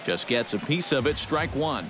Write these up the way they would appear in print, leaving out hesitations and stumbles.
Just gets a piece of it. Strike one.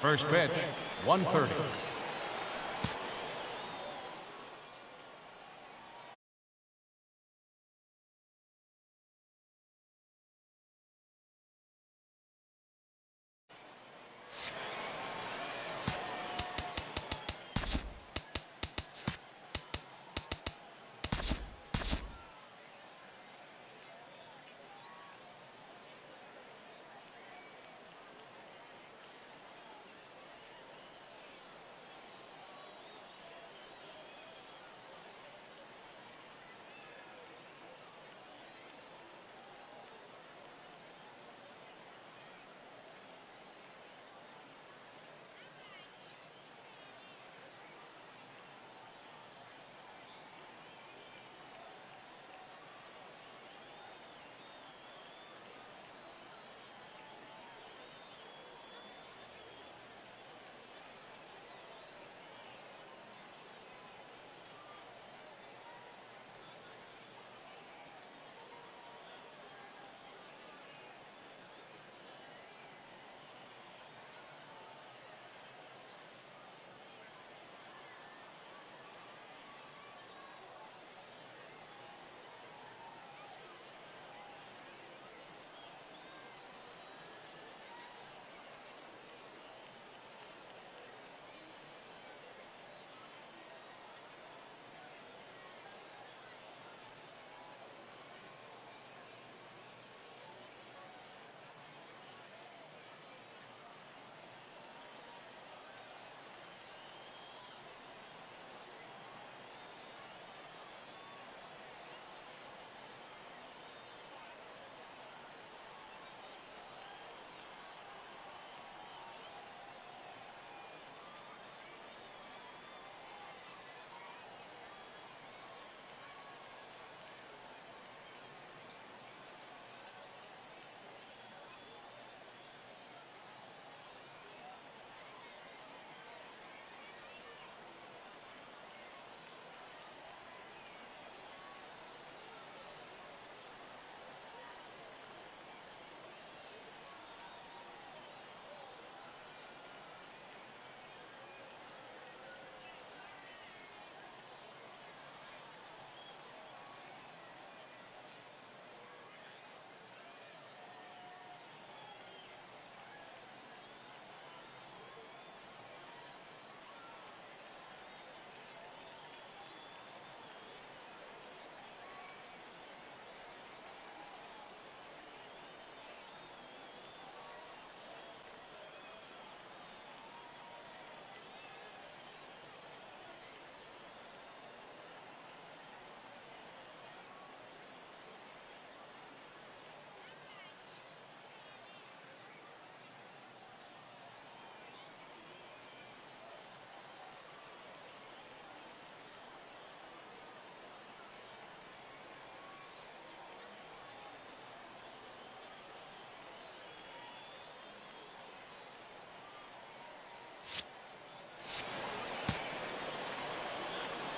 First pitch, 130.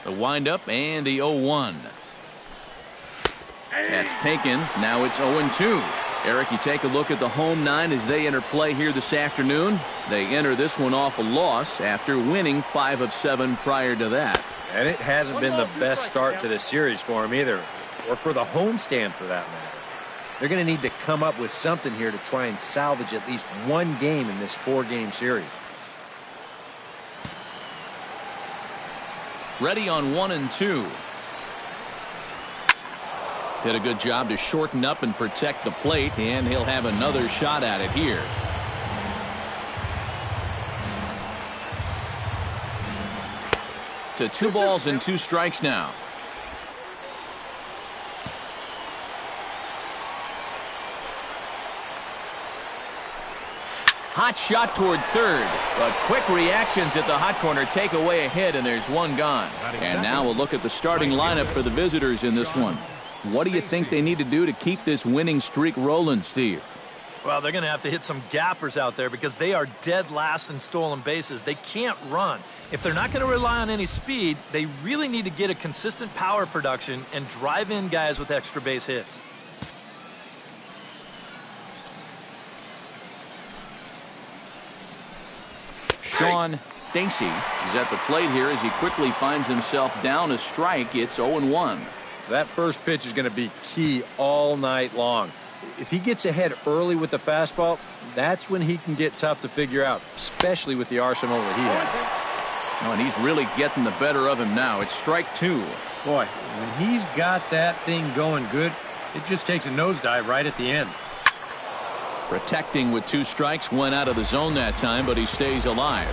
The windup and the 0-1. That's taken. Now it's 0-2. Eric, you take a look at the home nine as they enter play here this afternoon. They enter this one off a loss after winning 5 of 7 prior to that. And it hasn't been the best start to this series for them either, or for the homestand for that matter. They're going to need to come up with something here to try and salvage at least one game in this 4-game series. Ready on 1-2. Did a good job to shorten up and protect the plate, and he'll have another shot at it here. To 2 balls and 2 strikes now. Hot shot toward third, but quick reactions at the hot corner take away a hit, and there's one gone. And now we'll look at the starting lineup for the visitors in this one. What do you think they need to do to keep this winning streak rolling, Steve? Well, they're going to have to hit some gappers out there because they are dead last in stolen bases. They can't run. If they're not going to rely on any speed, they really need to get a consistent power production and drive in guys with extra base hits. Sean Stacy is at the plate here as he quickly finds himself down a strike. It's 0-1. That first pitch is going to be key all night long. If he gets ahead early with the fastball, that's when he can get tough to figure out, especially with the arsenal that he has. Oh, and he's really getting the better of him now. It's strike 2. Boy, when he's got that thing going good, it just takes a nosedive right at the end. Protecting with 2 strikes, went out of the zone that time, but he stays alive.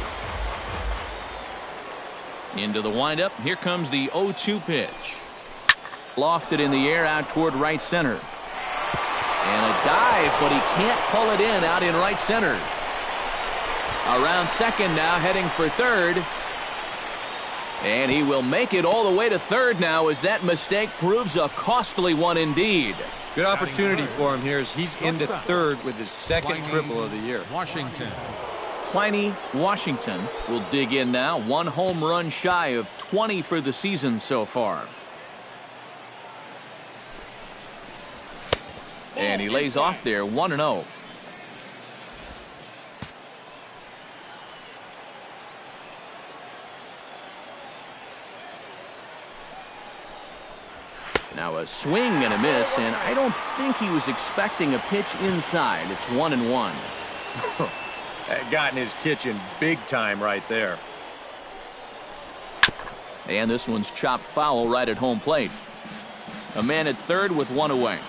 Into the windup. Here comes the 0-2 pitch. Lofted in the air out toward right center. And a dive, but he can't pull it in out in right center. Around second now, heading for third. And he will make it all the way to third now as that mistake proves a costly one indeed. Good opportunity for him here as he's into third with his second triple of the year. Washington. Pliny Washington will dig in now. 1 home run shy of 20 for the season so far. And he lays off there 1-0. Now a swing and a miss, and I don't think he was expecting a pitch inside. It's 1-1. That got in his kitchen big time right there. And this one's chopped foul right at home plate. A man at third with 1 away.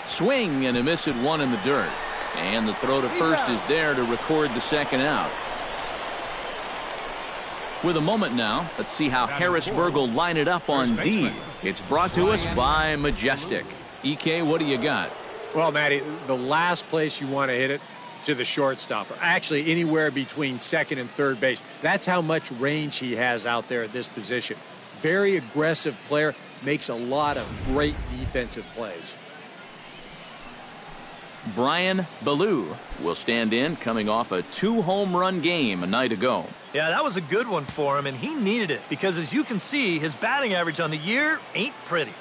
Swing and a miss at 1 in the dirt. And the throw to first is there to record the second out. With a moment now, let's see how Harrisburg will line it up on D. It's brought to us by Majestic. EK, what do you got? Well, Matty, the last place you want to hit it to the shortstop, or actually anywhere between second and third base. That's how much range he has out there at this position. Very aggressive player, makes a lot of great defensive plays. Brian Ballou will stand in, coming off a 2-home run game a night ago. Yeah, that was a good one for him, and he needed it because, as you can see, his batting average on the year ain't pretty.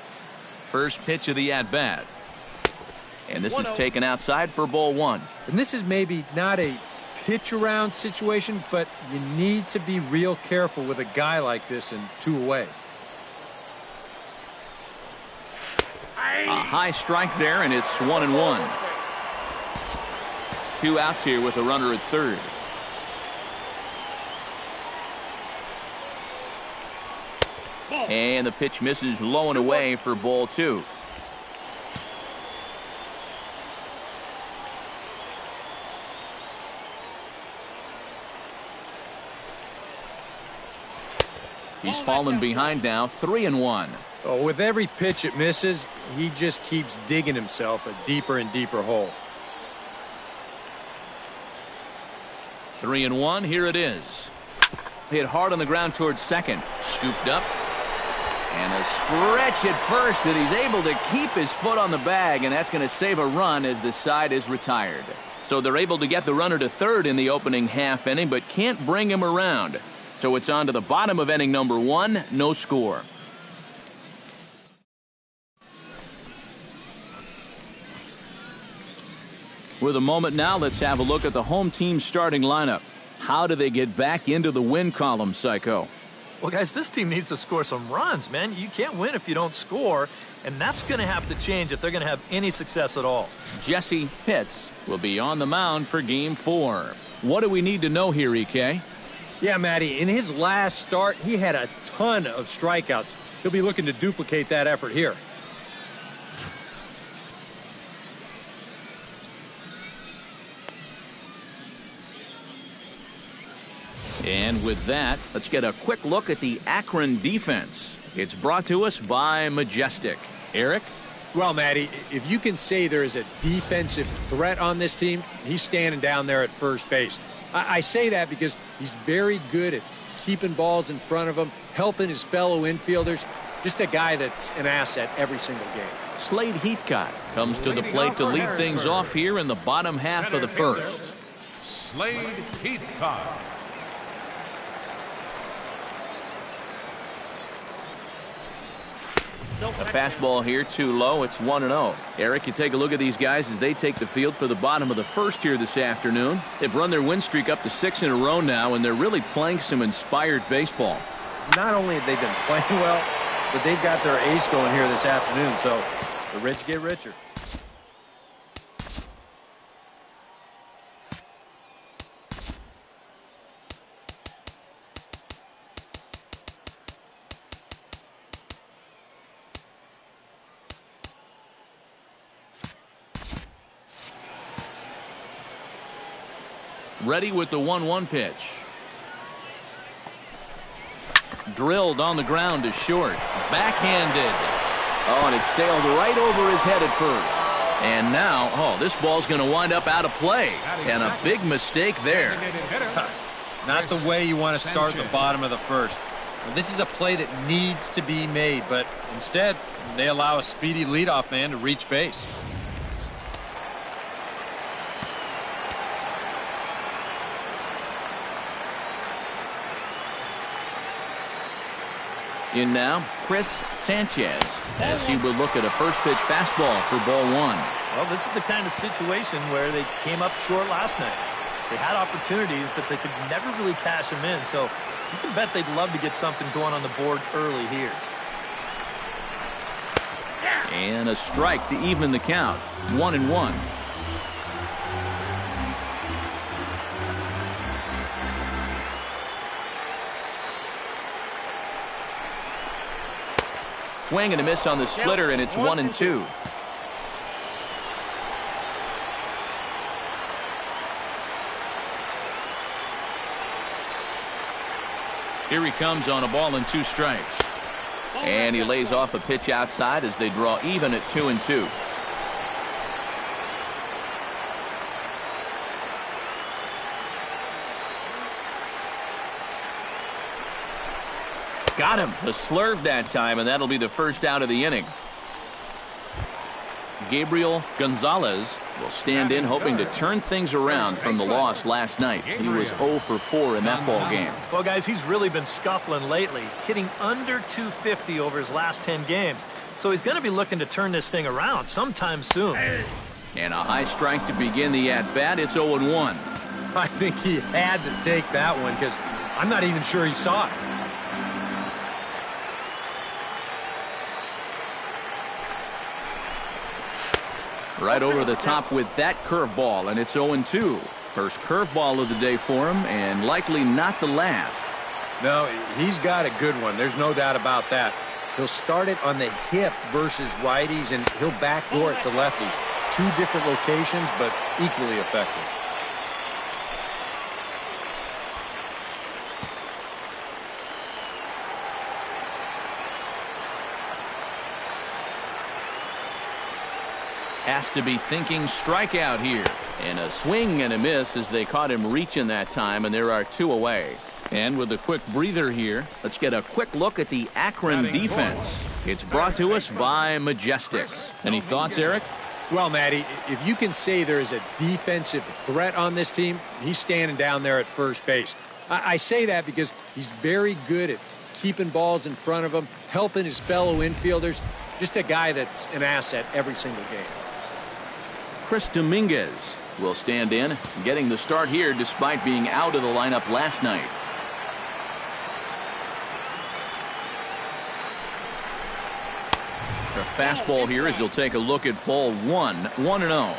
First pitch of the at-bat. And this is taken outside for ball 1. And this is maybe not a pitch-around situation, but you need to be real careful with a guy like this in 2 away. A high strike there, and it's 1-1. 2 outs here with a runner at third. And the pitch misses low and away for ball 2. He's fallen behind now, 3-1. Oh, with every pitch it misses, he just keeps digging himself a deeper and deeper hole. 3-1. Here it is. Hit hard on the ground towards second. Scooped up. And a stretch at first, and he's able to keep his foot on the bag, and that's going to save a run as the side is retired. So they're able to get the runner to third in the opening half inning, but can't bring him around. So it's on to the bottom of inning number 1, no score. With a moment now, let's have a look at the home team starting lineup. How do they get back into the win column, Psycho? Well, guys, this team needs to score some runs, man. You can't win if you don't score, and that's going to have to change if they're going to have any success at all. Jesse Pitts will be on the mound for Game 4. What do we need to know here, EK? Yeah, Matty, in his last start, he had a ton of strikeouts. He'll be looking to duplicate that effort here. And with that, let's get a quick look at the Akron defense. It's brought to us by Majestic. Eric? Well, Matty, if you can say there is a defensive threat on this team, he's standing down there at first base. I say that because he's very good at keeping balls in front of him, helping his fellow infielders. Just a guy that's an asset every single game. Slade Heathcott comes to the plate to lead things off here in the bottom half of the first. Slade Heathcott. A fastball here too low. It's 1-0. Eric, you take a look at these guys as they take the field for the bottom of the first here this afternoon. They've run their win streak up to 6 in a row now, and they're really playing some inspired baseball. Not only have they been playing well, but they've got their ace going here this afternoon, so the rich get richer. Ready with the 1-1 pitch. Drilled on the ground to short. Backhanded. Oh, and it sailed right over his head at first. And now, oh, this ball's going to wind up out of play. And a big mistake there. Not the way you want to start the bottom of the first. Well, this is a play that needs to be made, but instead, they allow a speedy leadoff man to reach base. In now, Chris Sanchez, as he will look at a first pitch fastball for ball 1. Well, this is the kind of situation where they came up short last night. They had opportunities, but they could never really cash them in. So you can bet they'd love to get something going on the board early here. And a strike to even the count. 1-1. Swing and a miss on the splitter, and it's 1-2. Here he comes on a ball and 2 strikes. And he lays off a pitch outside as they draw even at 2-2. Got him. The slurve that time, and that'll be the first out of the inning. Gabriel Gonzalez will stand in, hoping to turn things around from the loss last night. He was 0 for 4 in that ball game. Well, guys, he's really been scuffling lately, hitting under 250 over his last 10 games. So he's going to be looking to turn this thing around sometime soon. And a high strike to begin the at-bat. It's 0-1. I think he had to take that one because I'm not even sure he saw it. Right over the top with that curveball, and it's 0-2. First curveball of the day for him, and likely not the last. No, he's got a good one. There's no doubt about that. He'll start it on the hip versus righties, and he'll backdoor it to lefties. 2 different locations, but equally effective. Has to be thinking strikeout here. And a swing and a miss as they caught him reaching that time, and there are 2 away. And with a quick breather here, let's get a quick look at the Akron defense. It's brought to us by Majestic. Any thoughts, Eric? Well, Matty, if you can say there is a defensive threat on this team, he's standing down there at first base. I say that because he's very good at keeping balls in front of him, helping his fellow infielders. Just a guy that's an asset every single game. Chris Dominguez will stand in, getting the start here despite being out of the lineup last night. A fastball here as you'll take a look at ball 1, 1-0.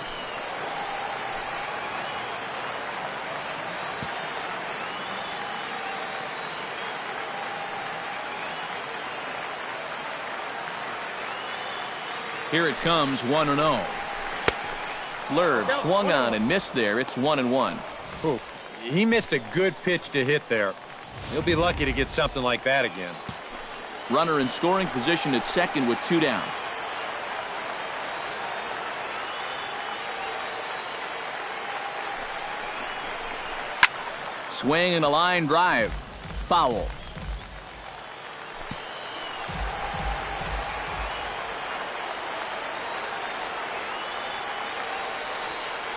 Here it comes, 1-0. Slurve swung on and missed there. It's 1-1. Ooh, he missed a good pitch to hit there. He'll be lucky to get something like that again. Runner in scoring position at second with 2 down. Swing and a line drive. Foul.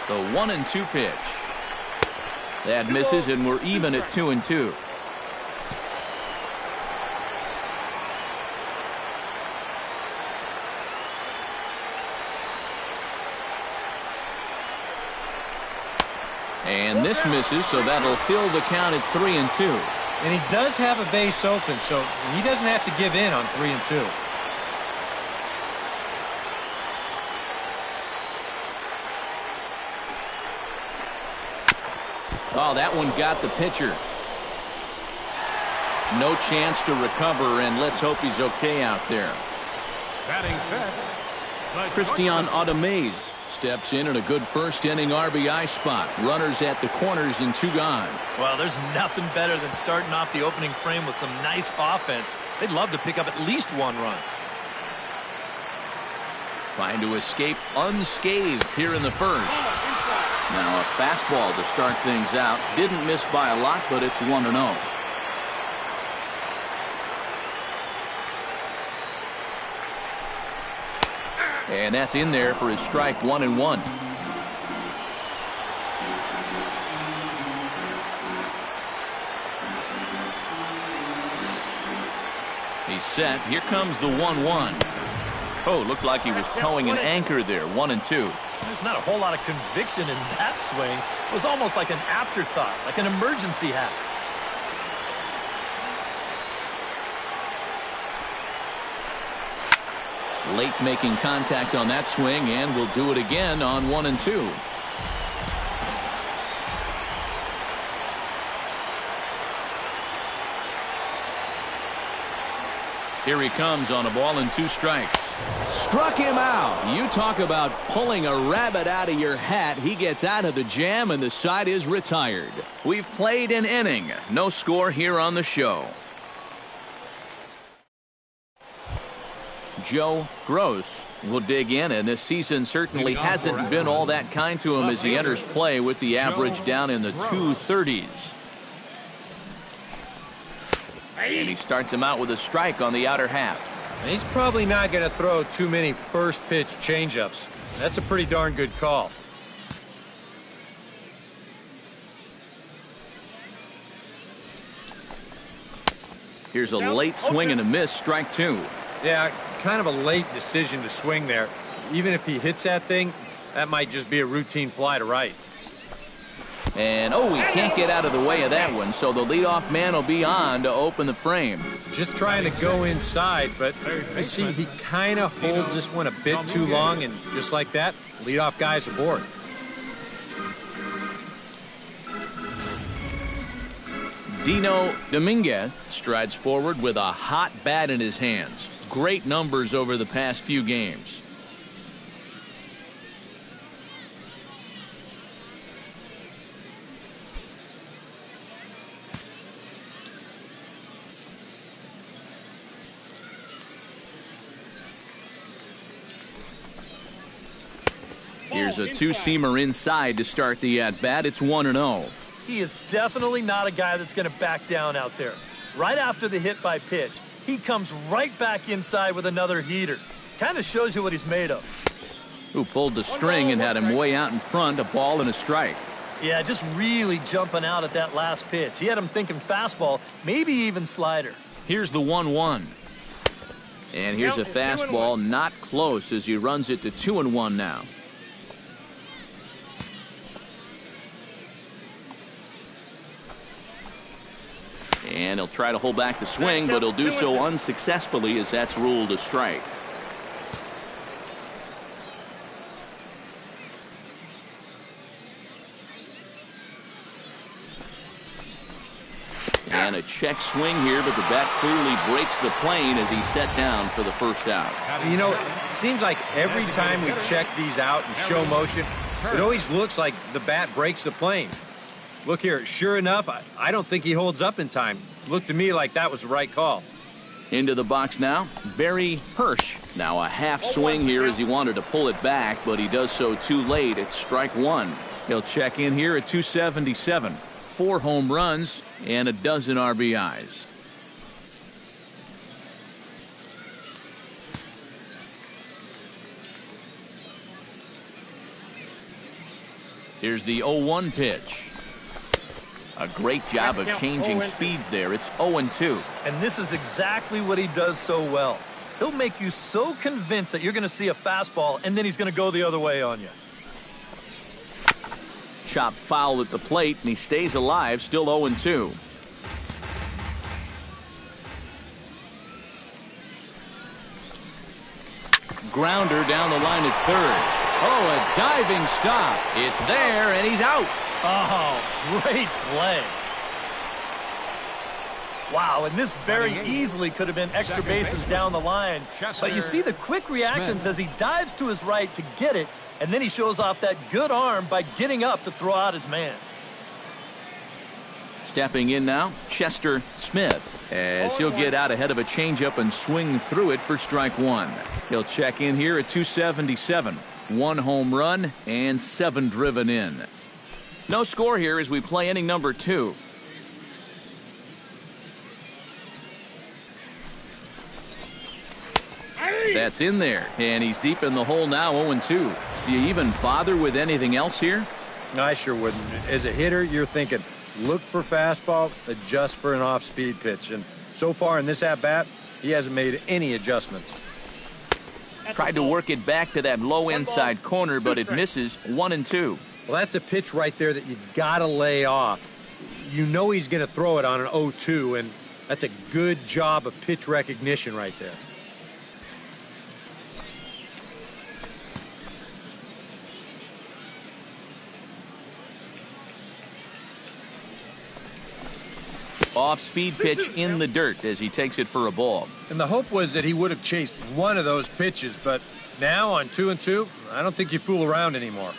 The 1-2 pitch. That misses, and we're even at 2-2. this misses, so that'll fill the count at 3-2. And he does have a base open, so he doesn't have to give in on 3-2. Oh, that one got the pitcher. No chance to recover, and let's hope he's okay out there. Batting fifth, Christian Ademaze steps in a good first-inning RBI spot. Runners at the corners and 2 gone. Well, there's nothing better than starting off the opening frame with some nice offense. They'd love to pick up at least 1 run. Trying to escape unscathed here in the first. Now a fastball to start things out. Didn't miss by a lot, but it's 1-0. And that's in there for his strike 1-1. He's set. Here comes the 1-1. Oh, looked like he was towing an anchor there. 1-2. There's not a whole lot of conviction in that swing. It was almost like an afterthought, like an emergency hack. Late making contact on that swing, and we'll do it again on 1-2. Here he comes on a ball and 2 strikes. Struck him out. You talk about pulling a rabbit out of your hat. He gets out of the jam, and the side is retired. We've played an inning. No score here on the show. Joe Gross will dig in, and this season certainly hasn't been all that kind to him as he enters play with the average down in the 230s. And he starts him out with a strike on the outer half. And he's probably not going to throw too many first pitch changeups. That's a pretty darn good call. Here's a late swing and a miss, strike 2. Yeah, kind of a late decision to swing there. Even if he hits that thing, that might just be a routine fly to right. And, oh, he can't get out of the way of that one, so the leadoff man will be on to open the frame. Just trying to go inside, but I see he kind of holds this one a bit too long, and just like that, leadoff guy's aboard. Dino Dominguez strides forward with a hot bat in his hands. Great numbers over the past few games. Here's a 2-seamer inside to start the at-bat. It's 1-0. He is definitely not a guy that's going to back down out there. Right after the hit by pitch, he comes right back inside with another heater. Kind of shows you what he's made of. Who pulled the string and had him way out in front, a ball and a strike. Yeah, just really jumping out at that last pitch. He had him thinking fastball, maybe even slider. Here's the 1-1. And here's a fastball, not close as he runs it to 2-1 now. And he'll try to hold back the swing, but he'll do so unsuccessfully as that's ruled a strike. And a check swing here, but the bat clearly breaks the plane as he's set down for the first out. You know, it seems like every time we check these out and show motion, it always looks like the bat breaks the plane. Look here, sure enough, I don't think he holds up in time. Looked to me like that was the right call. Into the box now, Barry Hirsch. Now a half swing here as he wanted to pull it back, but he does so too late. It's strike 1. He'll check in here at 277. 4 home runs and a dozen RBIs. Here's the 0-1 pitch. A great job of changing speeds there. It's 0-2. And this is exactly what he does so well. He'll make you so convinced that you're going to see a fastball, and then he's going to go the other way on you. chop foul at the plate, and he stays alive, still 0-2. Grounder down the line at third. Oh, a diving stop. It's there, and he's out. Oh, great play. Wow, and this very easily could have been extra bases down the line. But you see the quick reactions as he dives to his right to get it, and then he shows off that good arm by getting up to throw out his man. Stepping in now, Chester Smith, as he'll get out ahead of a changeup and swing through it for strike one. He'll check in here at 277. 1 home run and 7 driven in. No score here as we play inning number 2. That's in there, and he's deep in the hole now, 0-2. Do you even bother with anything else here? I sure wouldn't. As a hitter, you're thinking, look for fastball, adjust for an off-speed pitch. And so far in this at-bat, he hasn't made any adjustments. Tried to work it back to that low inside corner, but it misses. 1-2. Well, that's a pitch right there that you got to lay off. You know he's going to throw it on an 0-2, and that's a good job of pitch recognition right there. Off-speed pitch in the dirt as he takes it for a ball. And the hope was that he would have chased one of those pitches, but now on 2-2, I don't think you fool around anymore.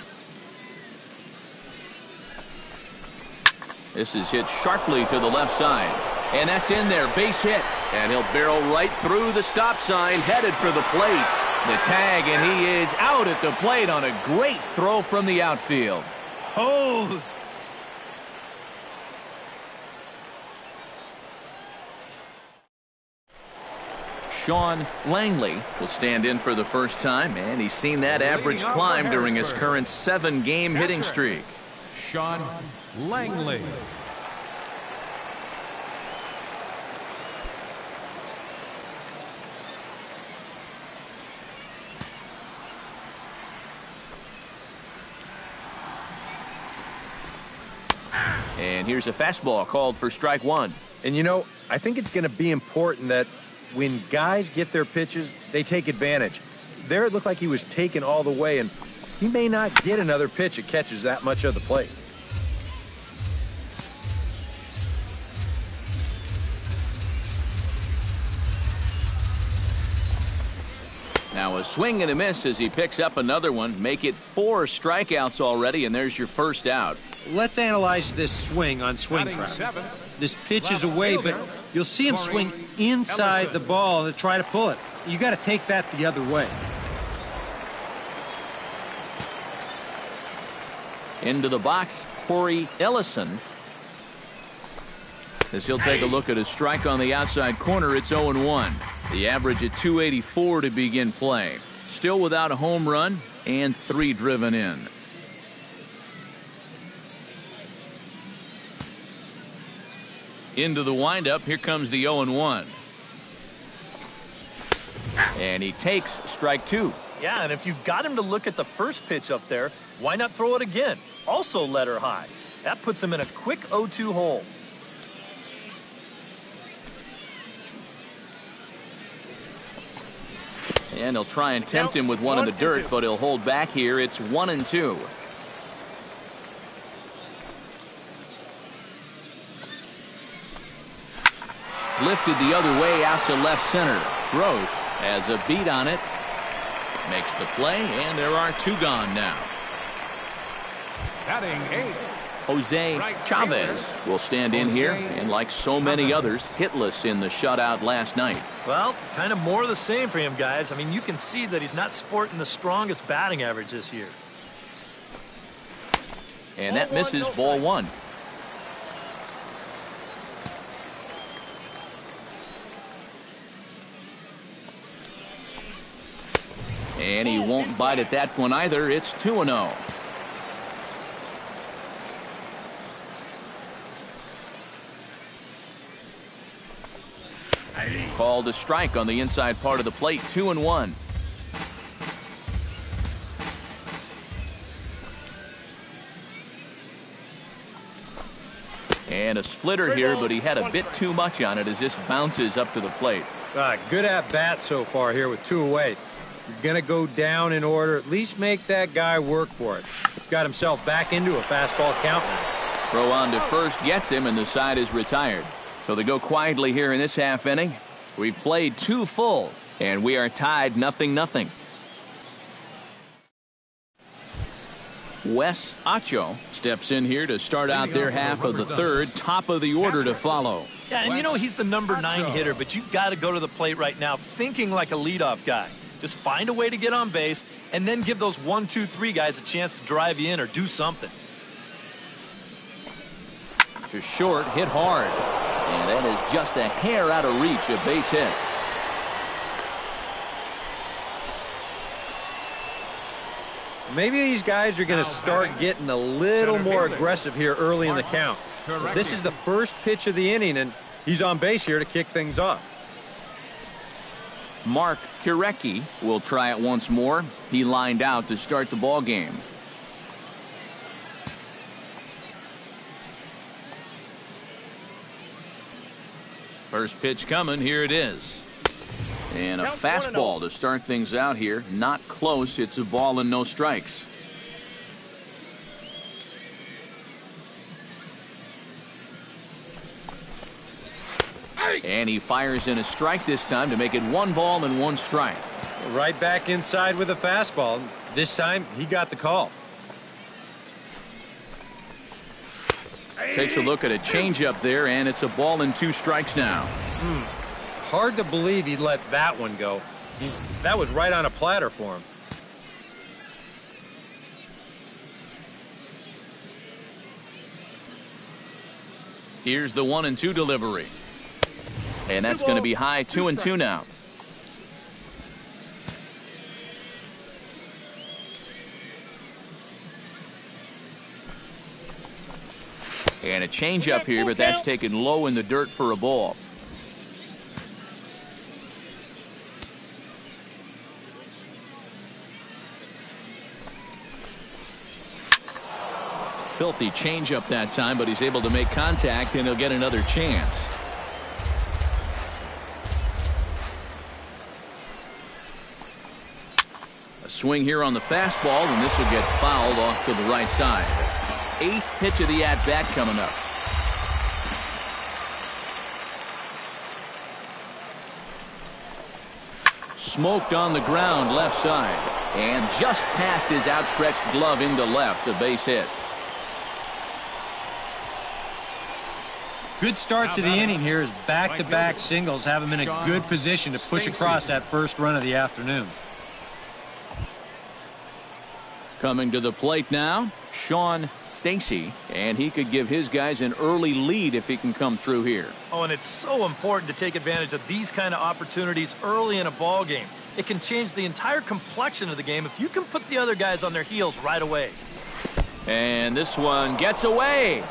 This is hit sharply to the left side, and that's in there, base hit, and he'll barrel right through the stop sign, headed for the plate. The tag, and he is out at the plate on a great throw from the outfield. Hosed. Sean Langley will stand in for the first time, and he's seen that average climb during his current 7-game hitting streak. Sean Langley. And here's a fastball called for strike one. And you know, I think it's going to be important that when guys get their pitches, they take advantage. There it looked like he was taken all the way, and he may not get another pitch that catches that much of the plate. Now a swing and a miss as he picks up another one. Make it 4 strikeouts already, and there's your first out. Let's analyze this swing on swing track. This pitch is away, but you'll see him swing inside the ball to try to pull it. You got to take that the other way. Into the box, Corey Ellison. As he'll take a look at a strike on the outside corner, it's 0-1. The average at 284 to begin play. Still without a home run and 3 driven in. Into the windup, here comes the 0-1. And he takes strike 2. Yeah, and if you've got him to look at the first pitch up there, why not throw it again? Also let her high. That puts him in a quick 0-2 hole. And he'll try and tempt him with one in the dirt, but he'll hold back here. It's 1-2. Lifted the other way out to left center. Gross has a beat on it. Makes the play, and there are 2 gone now. Batting 8. Jose Chavez will stand in here, and like so many others, hitless in the shutout last night. Well, kind of more of the same for him, guys. I mean, you can see that he's not sporting the strongest batting average this year. And that misses ball 1. And he won't bite at that one either. It's 2-0. Called a strike on the inside part of the plate. 2-1. And a splitter here, but he had a bit too much on it as this bounces up to the plate. Good at bat so far here with 2 away. You're going to go down in order. At least make that guy work for it. Got himself back into a fastball count now. Throw on to first gets him, and the side is retired. So they go quietly here in this half inning. We've played 2 full, and we are tied 0-0. Wes Acho steps in here to start out their half of the third. Top of the order to follow. Yeah, and you know he's the number 9 hitter, but you've got to go to the plate right now thinking like a leadoff guy. Just find a way to get on base and then give those 1, 2, 3 guys a chance to drive you in or do something. To short, hit hard. And that is just a hair out of reach, a base hit. Maybe these guys are going to start getting a little more aggressive here early in the count. This is the first pitch of the inning, and he's on base here to kick things off. Mark Kirecki will try it once more. He lined out to start the ball game. First pitch coming. Here it is. And a fastball to start things out here. Not close. It's a ball and no strikes. And he fires in a strike this time to make it 1 ball and 1 strike. Right back inside with a fastball. This time he got the call. Takes a look at a changeup there, and it's a ball and 2 strikes now. Hard to believe he let that one go. That was right on a platter for him. Here's the 1-2 delivery. And that's going to be high. 2-2 now. And a changeup here, but that's taken low in the dirt for a ball. Filthy changeup that time, but he's able to make contact, and he'll get another chance. A swing here on the fastball, and this will get fouled off to the right side. 8th pitch of the at-bat coming up. Smoked on the ground left side, and just past his outstretched glove into left, a base hit. Good start to the inning here as back-to-back singles have him in a good position to push across that first run of the afternoon. Coming to the plate now, Sean Stacy, and he could give his guys an early lead if he can come through here. Oh, and it's so important to take advantage of these kind of opportunities early in a ball game. It can change the entire complexion of the game if you can put the other guys on their heels right away. And this one gets away.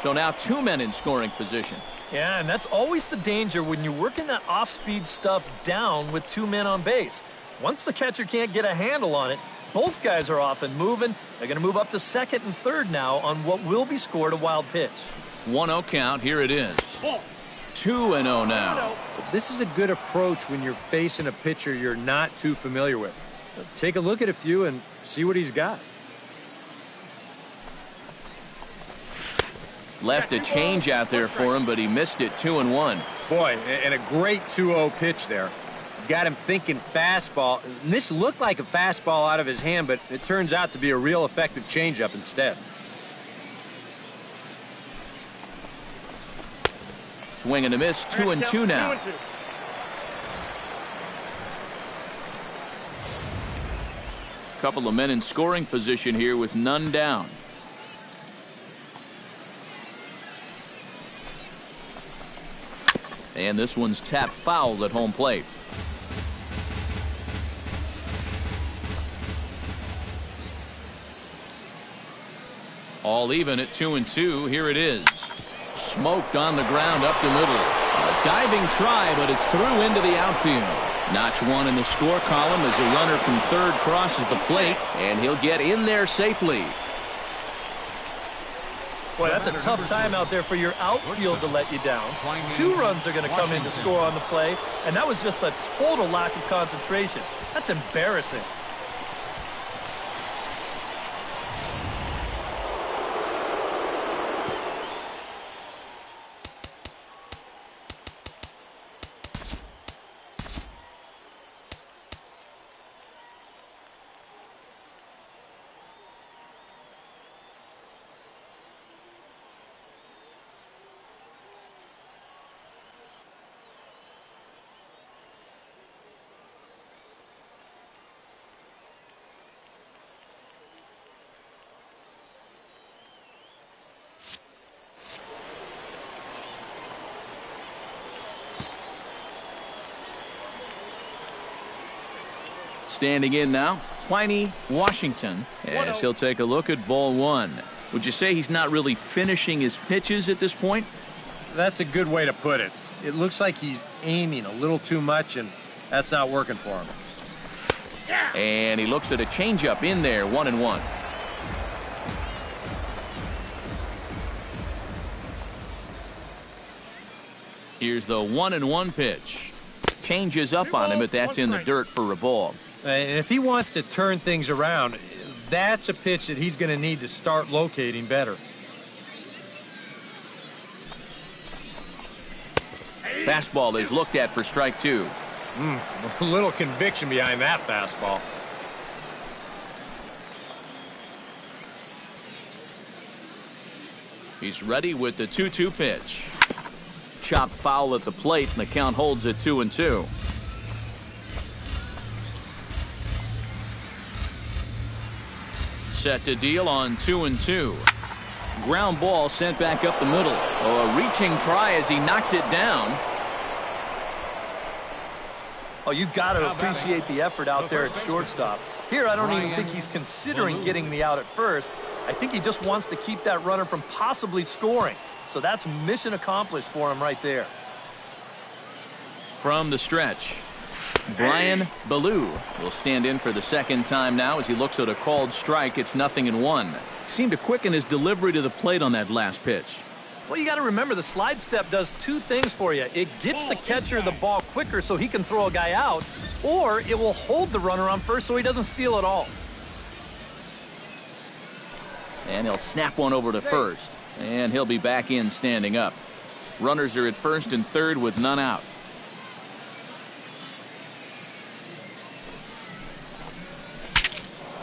So now 2 men in scoring position. Yeah, and that's always the danger when you're working that off-speed stuff down with 2 men on base. Once the catcher can't get a handle on it, both guys are off and moving. They're going to move up to second and third now on what will be scored a wild pitch. 1-0 count. Here it is. 2-0 now. This is a good approach when you're facing a pitcher you're not too familiar with. Take a look at a few and see what he's got. Left a change out there for him, but he missed it. 2-1. Boy, and a great 2-0 pitch there. Got him thinking fastball. And this looked like a fastball out of his hand, but it turns out to be a real effective changeup instead. Swing and a miss. 2-2 now. Couple of men in scoring position here with none down. And this one's tapped foul at home plate. All even at 2-2. Here it is. Smoked on the ground up the middle. A Diving try, but it's through into the outfield. Notch one in the score column as a runner from third crosses the plate, and he'll get in there safely. Boy, that's a tough time out there for your outfield to let you down. 2 runs are going to come in to score on the play, and that was just a total lack of concentration. That's embarrassing. Standing in now, Pliny Washington, as he'll take a look at ball 1. Would you say he's not really finishing his pitches at this point? That's a good way to put it. It looks like he's aiming a little too much, and that's not working for him. And he looks at a changeup in there, 1-1. Here's the 1-1 pitch. Changes up on him, but that's in the dirt for a ball. And if he wants to turn things around, that's a pitch that he's going to need to start locating better. Fastball is looked at for strike 2. A little conviction behind that fastball. He's ready with the 2-2 pitch. Chopped foul at the plate, and the count holds at 2-2. Set to deal on 2-2. Ground ball sent back up the middle. Oh, a reaching try as he knocks it down. Oh, you got to appreciate the effort out there at shortstop. Here, I don't even think he's considering getting the out at first. I think he just wants to keep that runner from possibly scoring. So that's mission accomplished for him right there. From the stretch, Brian Ballou will stand in for the second time now as he looks at a called strike. It's 0-1. Seemed to quicken his delivery to the plate on that last pitch. Well, you got to remember the slide step does 2 things for you. It gets the catcher the ball quicker so he can throw a guy out, or it will hold the runner on first so he doesn't steal at all. And he'll snap one over to first. And he'll be back in standing up. Runners are at first and third with none out.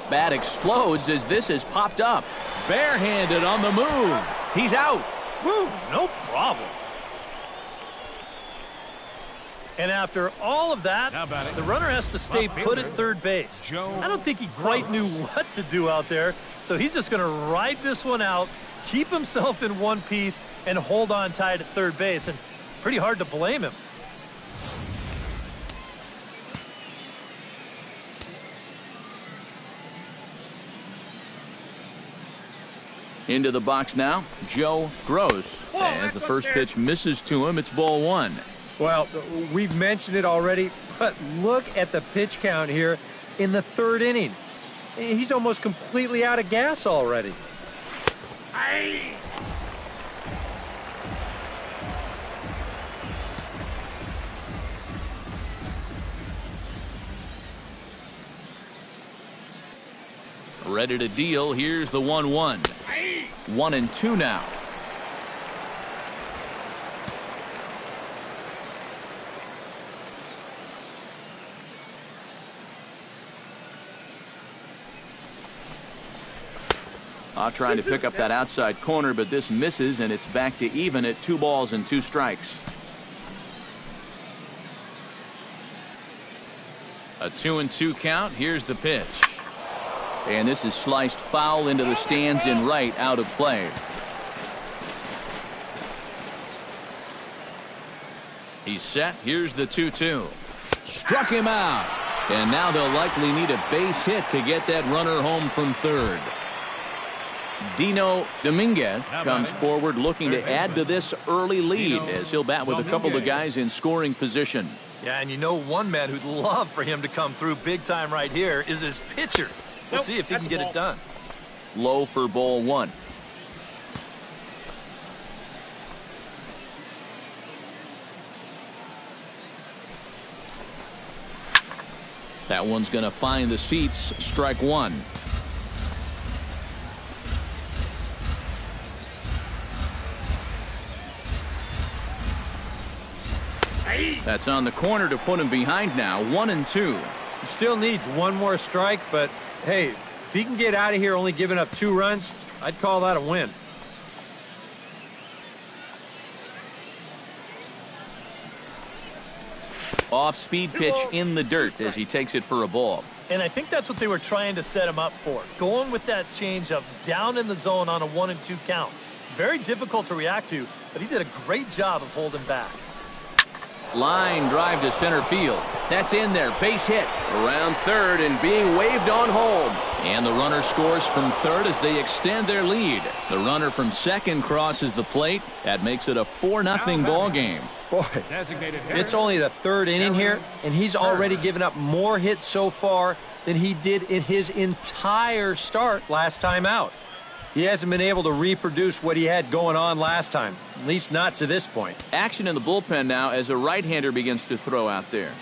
Bat explodes as this has popped up. Barehanded on the move. He's out. Woo, no problem. And after all of that, the runner has to stay put at third base. I don't think he quite knew what to do out there, so he's just going to ride this one out, keep himself in one piece, and hold on tight at third base. And pretty hard to blame him. Into the box now, Joe Gross. As the first pitch misses to him, it's ball 1. Well, we've mentioned it already, but look at the pitch count here in the 3rd inning. He's almost completely out of gas already. Ready to deal. Here's the 1-1. 1-2 now. Trying to pick up that outside corner, but this misses, and it's back to even at 2 balls and 2 strikes. A 2-2 count. Here's the pitch. And this is sliced foul into the stands in right, out of play. He's set. Here's the 2-2. Struck him out. And now they'll likely need a base hit to get that runner home from third. Dino Dominguez comes forward looking to add to this early lead as he'll bat with a couple of guys in scoring position. Yeah, and you know one man who'd love for him to come through big time right here is his pitcher. We'll see if he can get it done. Low for ball one. That one's going to find the seats. Strike one. That's on the corner to put him behind now. 1-2. He still needs one more strike, but hey, if he can get out of here only giving up 2 runs, I'd call that a win. Off-speed pitch in the dirt as he takes it for a ball. And I think that's what they were trying to set him up for. Going with that changeup down in the zone on a 1-2 count. Very difficult to react to, but he did a great job of holding back. Line drive to center field. That's in there. Base hit. Around third and being waved on home. And the runner scores from third as they extend their lead. The runner from second crosses the plate. That makes it a 4-0 ball game. Boy, it's only the 3rd inning here, and he's already given up more hits so far than he did in his entire start last time out. He hasn't been able to reproduce what he had going on last time, at least not to this point. Action in the bullpen now as a right-hander begins to throw out there.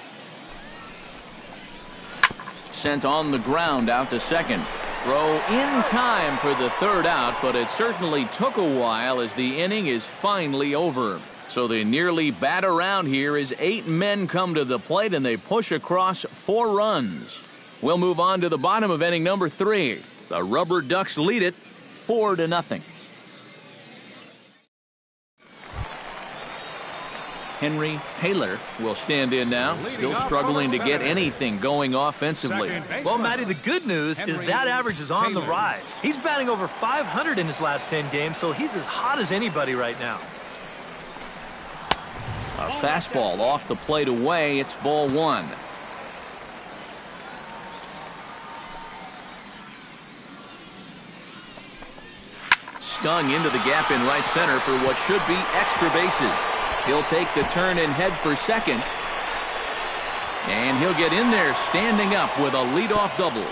Sent on the ground out to second. Throw in time for the 3rd out, but it certainly took a while as the inning is finally over. So they nearly bat around here as 8 men come to the plate and they push across 4 runs. We'll move on to the bottom of inning number 3. The Rubberducks lead it 4-0. Henry Taylor will stand in now, still struggling to get anything going offensively. Well, Matty, the good news is that average is on the rise. He's batting over 500 in his last 10 games, so he's as hot as anybody right now. A fastball off the plate away. It's ball one. Stung into the gap in right center for what should be extra bases. He'll take the turn and head for second. And he'll get in there standing up with a leadoff double.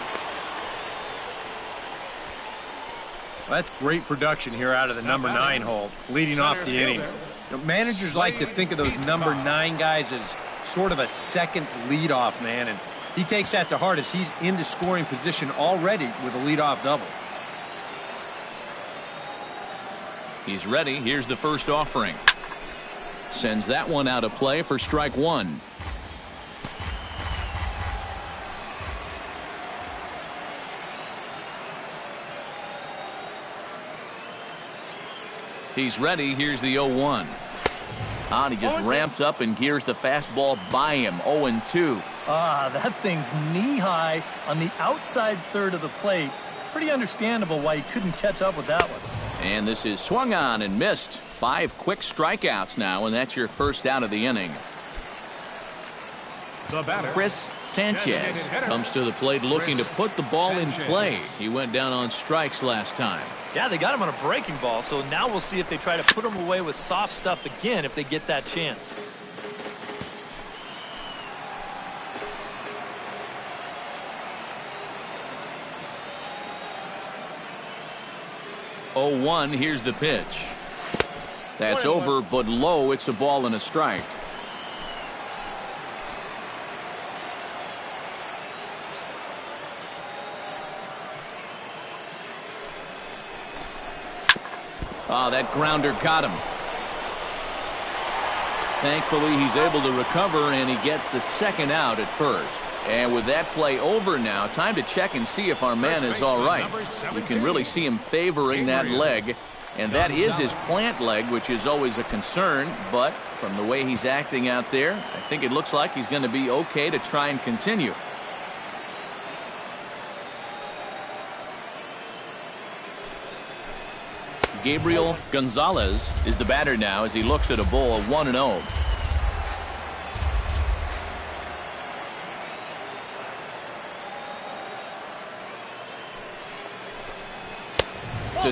Well, that's great production here out of the number 9 hole, leading off the inning. You know, managers like to think of those number 9 guys as sort of a second leadoff man, and he takes that to heart as he's into scoring position already with a leadoff double. He's ready. Here's the first offering. Sends that one out of play for strike one. He's ready. Here's the 0-1. And he just ramps up and gears the fastball by him. 0-2. That thing's knee-high on the outside third of the plate. Pretty understandable why he couldn't catch up with that one. And this is swung on and missed. 5 quick strikeouts now, and that's your first out of the inning. Chris Sanchez comes to the plate looking to put the ball in play. He went down on strikes last time. Yeah, they got him on a breaking ball, so now we'll see if they try to put him away with soft stuff again if they get that chance. Oh, 1, here's the pitch. That's over, but low. It's a ball and a strike. That grounder caught him. Thankfully, he's able to recover, and he gets the second out at first. And with that play over now, time to check and see if our man is all right. You can really see him favoring that leg, and that is his plant leg, which is always a concern. But from the way he's acting out there, I think it looks like he's going to be okay to try and continue. Gabriel Gonzalez is the batter now as he looks at a ball 1-0.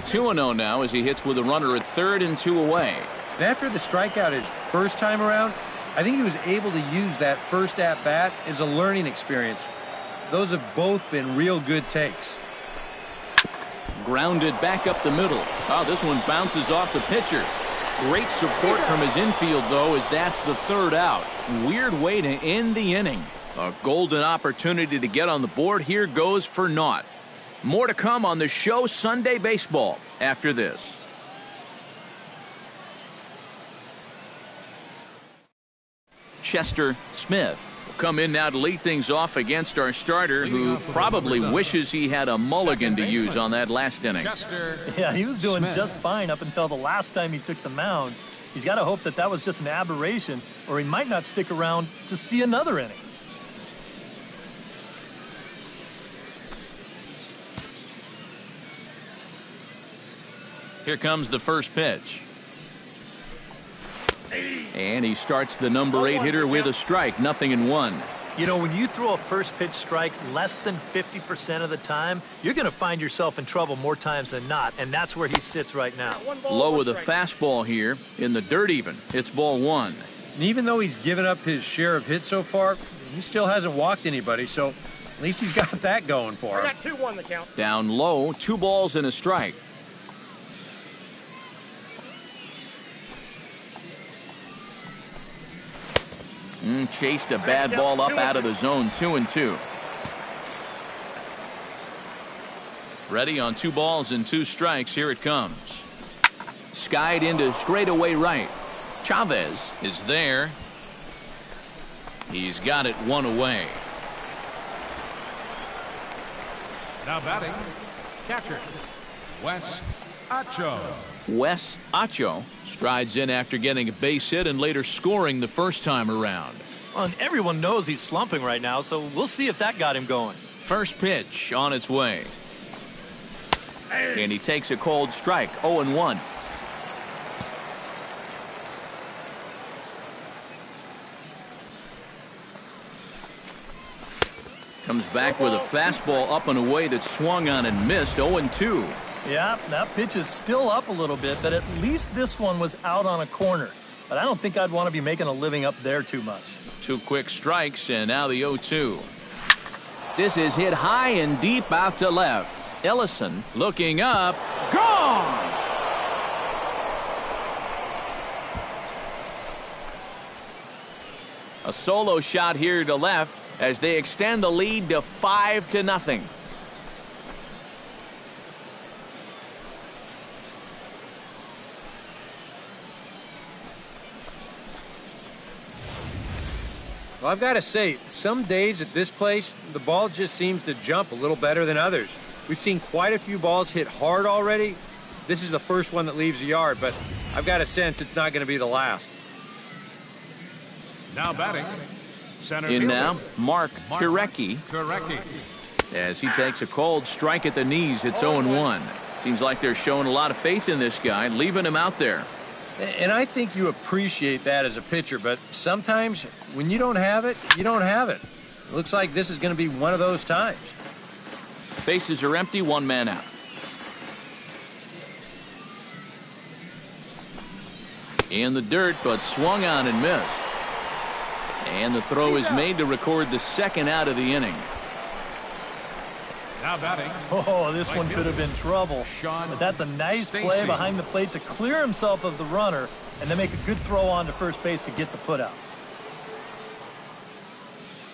to 2-0 now as he hits with a runner at third and 2 away. And after the strikeout his first time around, I think he was able to use that first at-bat as a learning experience. Those have both been real good takes. Grounded back up the middle. Oh, this one bounces off the pitcher. Great support from his infield, though, as that's the third out. Weird way to end the inning. A golden opportunity to get on the board here goes for naught. More to come on the show Sunday Baseball after this. Chester Smith will come in now to lead things off against our starter, who probably wishes he had a mulligan to use on that last inning. Yeah, he was doing just fine up until the last time he took the mound. He's got to hope that that was just an aberration, or he might not stick around to see another inning. Here comes the first pitch. And he starts the number 8 hitter with a strike, 0-1. You know, when you throw a first pitch strike less than 50% of the time, you're going to find yourself in trouble more times than not, and that's where he sits right now. Low with a fastball here in the dirt even. It's ball 1. And even though he's given up his share of hits so far, he still hasn't walked anybody, so at least he's got that going for him. I got 2-1 the count. Down low, 2 balls and a strike. Chased a bad ball up out of the zone, 2-2. Ready on 2 balls and 2 strikes. Here it comes. Skied into straightaway right. Chavez is there. He's got it 1 away. Now batting, catcher, Wes Acho. Wes Acho strides in after getting a base hit and later scoring the first time around. Well, and everyone knows he's slumping right now, so we'll see if that got him going. First pitch on its way. And he takes a cold strike, 0-1. Comes back with a fastball up and away that swung on and missed, 0-2. Yeah, that pitch is still up a little bit, but at least this one was out on a corner. But I don't think I'd want to be making a living up there too much. 2 quick strikes, and now the 0-2. This is hit high and deep out to left. Ellison looking up. Gone! A solo shot here to left as they extend the lead to 5-0. Well, I've got to say, some days at this place, the ball just seems to jump a little better than others. We've seen quite a few balls hit hard already. This is the first one that leaves the yard, but I've got a sense it's not going to be the last. Now batting, center in fielder, now, Mark Kurecki. As he takes a cold strike at the knees, it's 0-1. Seems like they're showing a lot of faith in this guy, leaving him out there. And I think you appreciate that as a pitcher, but sometimes when you don't have it, you don't have it. It looks like this is going to be one of those times. Bases are empty, 1 man out. In the dirt, but swung on and missed. And the throw is made to record the 2nd out of the inning. Now batting. Oh, this one could have been trouble. But that's a nice play behind the plate to clear himself of the runner and then make a good throw on to first base to get the putout.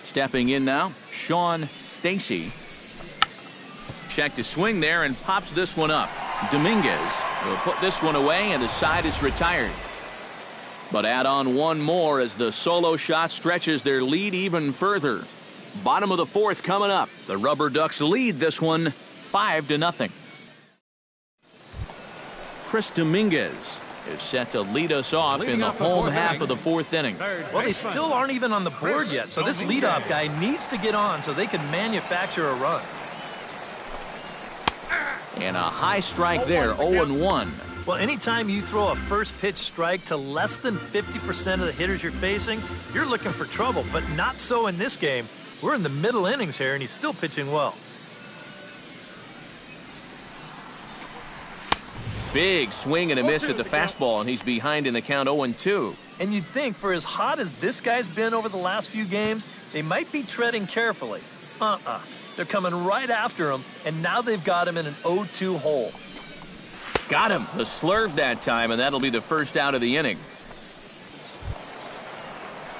Stepping in now, Sean Stacy. Check to swing there and pops this one up. Dominguez will put this one away and the side is retired. But add on 1 more as the solo shot stretches their lead even further. Bottom of the 4th coming up. The Rubberducks lead this one 5-0. Chris Dominguez is set to lead us off in the home half of the 4th inning. Well, they still aren't even on the board yet, so this leadoff guy needs to get on so they can manufacture a run. And a high strike there, 0-1. Well, anytime you throw a first pitch strike to less than 50% of the hitters you're facing, you're looking for trouble, but not so in this game. We're in the middle innings here, and he's still pitching well. Big swing and a miss at the fastball, and he's behind in the count 0-2. And you'd think for as hot as this guy's been over the last few games, they might be treading carefully. They're coming right after him, and now they've got him in an 0-2 hole. Got him. The slurve that time, and that'll be the first out of the inning.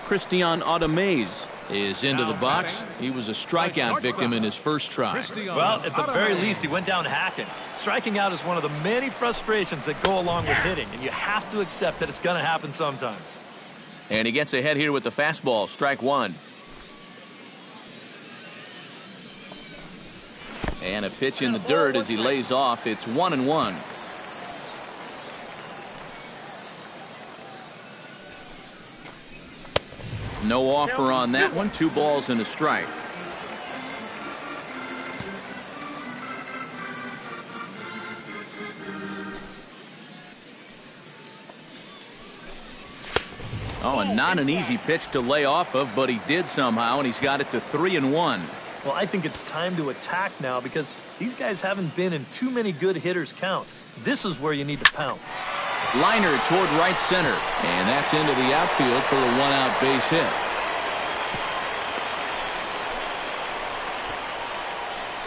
Christian Automez is into the box. He was a strikeout victim in his first try. Well, at the very least, he went down hacking. Striking out is one of the many frustrations that go along with hitting, and you have to accept that it's going to happen sometimes. And he gets ahead here with the fastball, strike one. And a pitch in the dirt as he lays off. It's 1-1. No offer on that one. 2 balls and a strike. Oh, and not an easy pitch to lay off of, but he did somehow, and he's got it to 3-1. Well, I think it's time to attack now because these guys haven't been in too many good hitters' counts. This is where you need to pounce. Liner toward right center, and that's into the outfield for a 1-out base hit.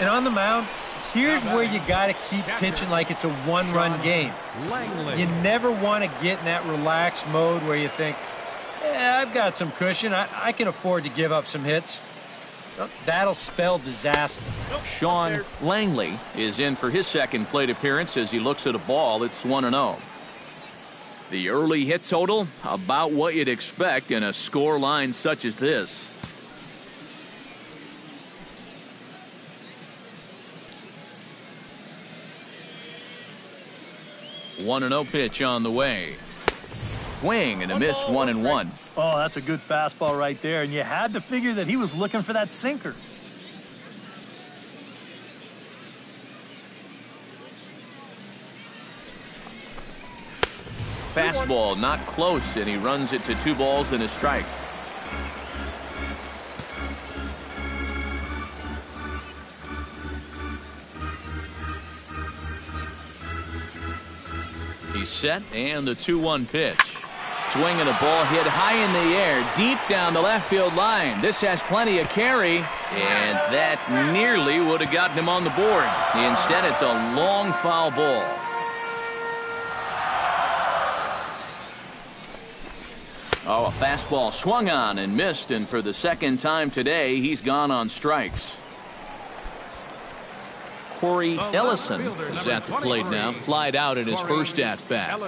And on the mound, here's where you got to keep pitching like it's a one-run game. You never want to get in that relaxed mode where you think, I've got some cushion. I can afford to give up some hits. That'll spell disaster. Sean Langley is in for his second plate appearance as he looks at a ball. It's 1-0. The early hit total, about what you'd expect in a score line such as this. One 1-0 pitch on the way. Swing and a miss, 1-1. Oh, that's a good fastball right there, and you had to figure that he was looking for that sinker. Fastball not close, and he runs it to 2 balls and a strike. He's set, and the 2-1 pitch. Swing and a ball hit high in the air, deep down the left field line. This has plenty of carry, and that nearly would have gotten him on the board. Instead, it's a long foul ball. Oh, a fastball swung on and missed, and for the second time today, he's gone on strikes. Corey Ellison is at the plate now, flied out in his first at-bat.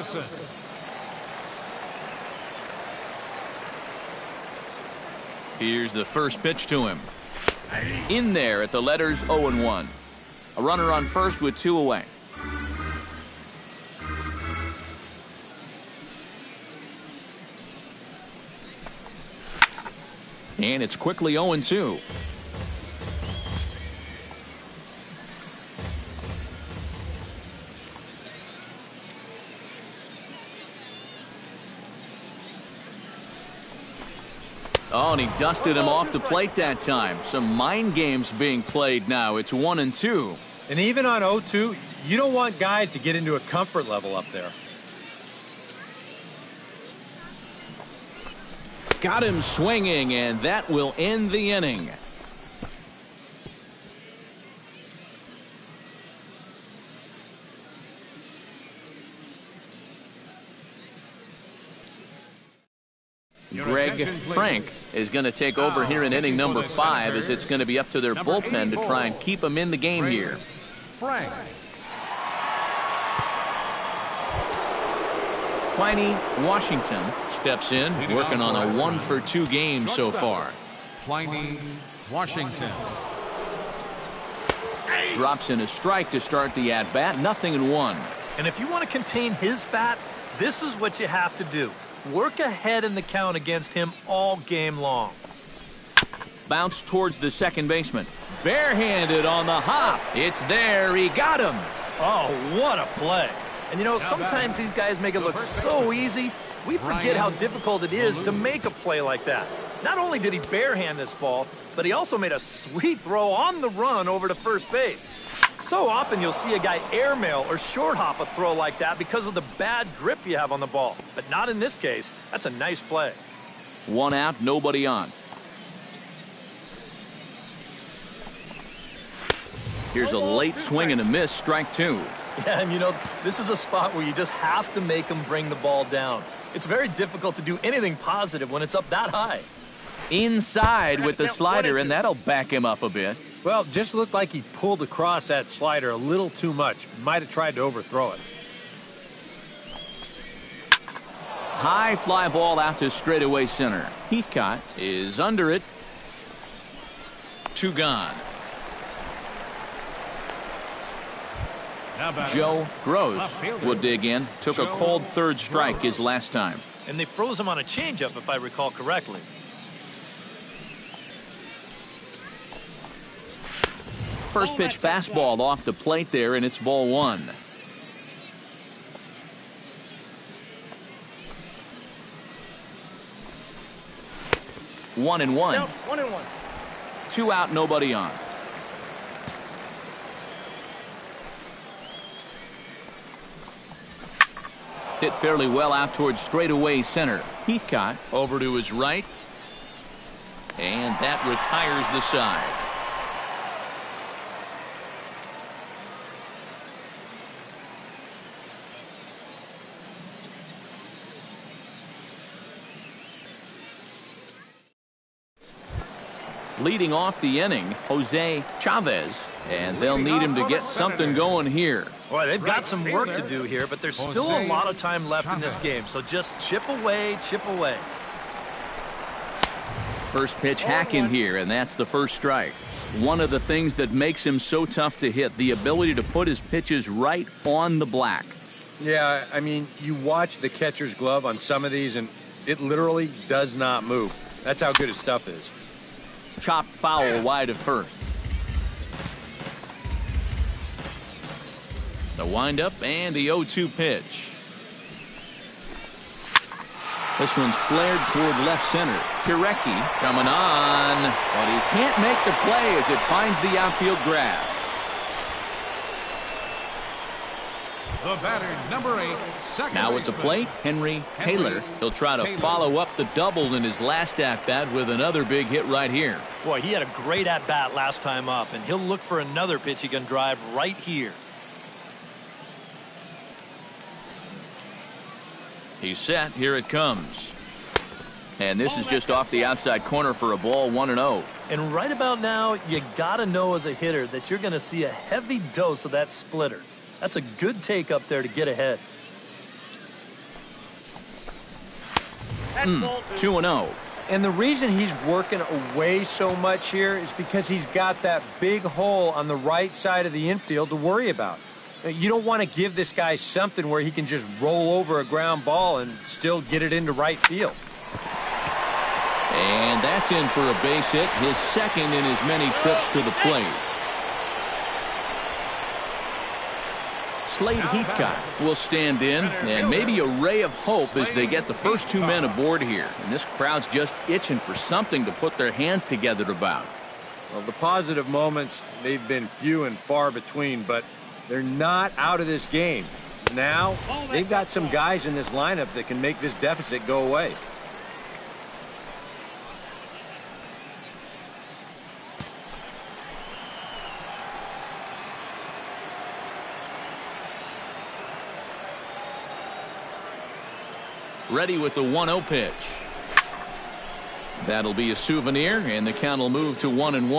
Here's the first pitch to him. In there at the letters 0-1. A runner on first with 2 away. And it's quickly 0-2. Oh, and he dusted him off the plate that time. Some mind games being played now. It's 1-2. And even on 0-2, you don't want guys to get into a comfort level up there. Got him swinging, and that will end the inning. Greg Frank is going to take over here in inning number 5 as it's going to be up to their bullpen to try and keep him in the game here. Frank. Pliny Washington steps in, working on a 1-for-2 game so far. Pliny Washington. Drops in a strike to start the at-bat, 0-1. And if you want to contain his bat, this is what you have to do. Work ahead in the count against him all game long. Bounce towards the second baseman. Barehanded on the hop. It's there. He got him. Oh, what a play. And, you know, sometimes these guys make it look so easy, we forget how difficult it is to make a play like that. Not only did he barehand this ball, but he also made a sweet throw on the run over to first base. So often you'll see a guy airmail or short hop a throw like that because of the bad grip you have on the ball. But not in this case. That's a nice play. 1 out, nobody on. Here's a late swing and a miss, strike 2. Yeah, and this is a spot where you just have to make them bring the ball down. It's very difficult to do anything positive when it's up that high. Inside with the slider, and that'll back him up a bit. Well, just looked like he pulled across that slider a little too much. Might have tried to overthrow it. High fly ball out to straightaway center. Heathcott is under it. 2 gone. Joe Gross will dig in. Took a cold third strike his last time. And they froze him on a changeup, if I recall correctly. First pitch fastball off the plate there, and it's ball 1. One and one. 2 out, nobody on. Hit fairly well out towards straightaway center. Heathcott over to his right. And that retires the side. Leading off the inning, Jose Chavez, and they'll need him to get something going here. Boy, they've got some work to do here, but there's still a lot of time left in this game, so just chip away, chip away. First pitch hack in here, and that's the first strike. One of the things that makes him so tough to hit, the ability to put his pitches right on the black. Yeah, I mean, you watch the catcher's glove on some of these, and it literally does not move. That's how good his stuff is. Chopped foul wide of first. The windup and the 0-2 pitch. This one's flared toward left center. Pirecki coming on, but he can't make the play as it finds the outfield grass. The batter, number 8, second Now at the plate, Henry Taylor. He'll try to follow up the double in his last at-bat with another big hit right here. Boy, he had a great at-bat last time up, and he'll look for another pitch he can drive right here. He's set. Here it comes. And this is just off the outside corner for a ball, 1-0. And right about now, you got to know as a hitter that you're going to see a heavy dose of that splitter. That's a good take up there to get ahead. 2-0. And the reason he's working away so much here is because he's got that big hole on the right side of the infield to worry about. You don't want to give this guy something where he can just roll over a ground ball and still get it into right field. And that's in for a base hit, his second in as many trips to the plate. Slade Heathcott will stand in, and maybe a ray of hope as they get the first 2 men aboard here. And this crowd's just itching for something to put their hands together about. Well, the positive moments, they've been few and far between, but they're not out of this game. Now, they've got some guys in this lineup that can make this deficit go away. Ready with the 1-0 pitch. That'll be a souvenir, and the count will move to 1-1.